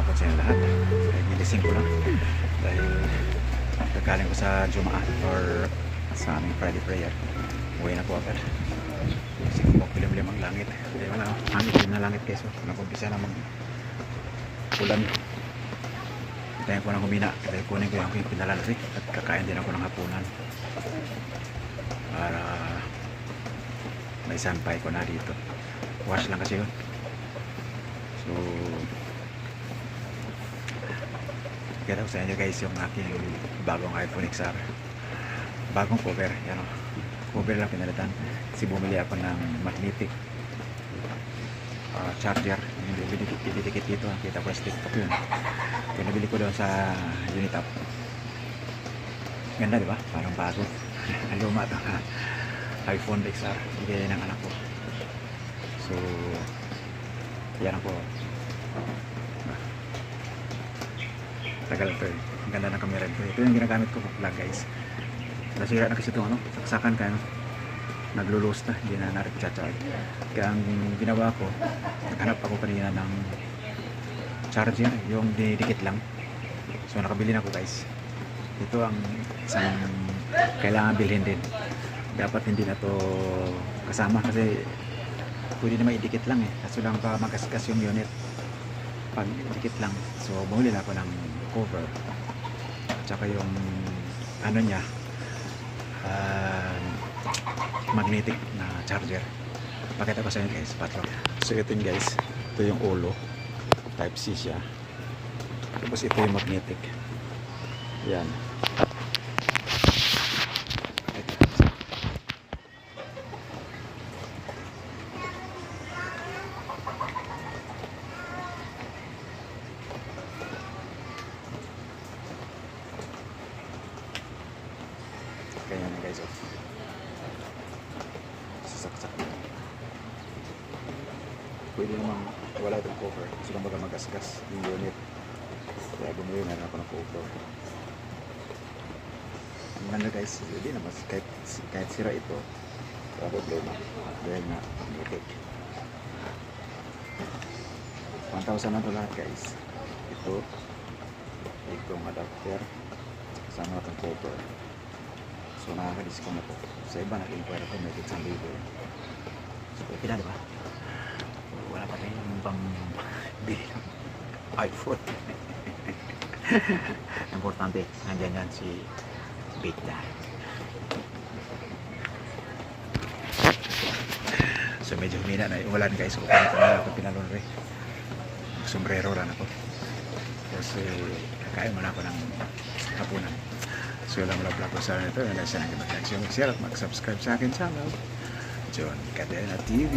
hapon sa inyo lahat. Ay, gilising ko lang dahil kagaling ko sa Jumaa or sa aming Friday prayer. Uwi na po agad kasi kumilim-lim ang langit. Ay, wala, hangin na langit guys. Nag-umpisa na mag-ulan. Hintayin ko na humina dahil kunin ko yung pinalalari at kakain din ako ng hapunan para may sampay ko na dito. Wash lang kasi yun. So kaya ko sa inyo guys yung aking bagong iPhone XR, bagong cover. Yan o, cover lang pinalitan kasi bumili ako ng magnetic charger. Yung didikit dito, kita ko sa TikTok yun. Kaya nabili ko doon sa Unitap. Ganda diba? Parang bago. Ang luma ito, iPhone XR, bigay ng anak ko. So yan ako. Tagal ito eh. Ang ganda ng camera ito. Ito yung ginagamit ko vlog guys. Nasira na kasi itong saksakan kaya naglulus na. Hindi na na-recharge. Kaya ang ginawa ko, naghanap ako kanina ng charger. Yung dinidikit lang. So nakabili na ako guys. Ito ang isang kailangan bilhin din. Dapat hindi na to kasama kasi pwede naman idikit lang eh. Kaso lang pa magasgas yung unit pag dikit lang. So bumili na ako ng cover tsaka yung ano niya, magnetic na charger. Pakita ko sa inyo guys, patro. So ito yun guys, ito yung ulo, type C siya, tapos ito yung magnetic. Yan. Kaya na guys, oh. Sasaksak na. Pwede namang wala itong cover. Gusto lang baga magasgas yung unit. Kaya bumili na ako ng cover. Ang ganda guys, hindi naman kahit sira ito, wala problema. Dahil nga, magnetic. 1,000 na ito lahat guys. Itong adapter, kasama itong cover. So nakaka-discount na po. Sa iba natin pwede ito may isang libo. So pwede na diba? Wala pa rin yung pang bili ng iPhone. Importante, nandyan yan si Big Dad. So medyo humina na yung ulan guys. So kaya na ako pinalunri. Sombrero lang ako. Kasi kakain muna ako ng hapunan. So lang vlog ko sa ito. Nalala siya nang mag-like, mag-share at mag-subscribe sa akin channel, John Cadena TV.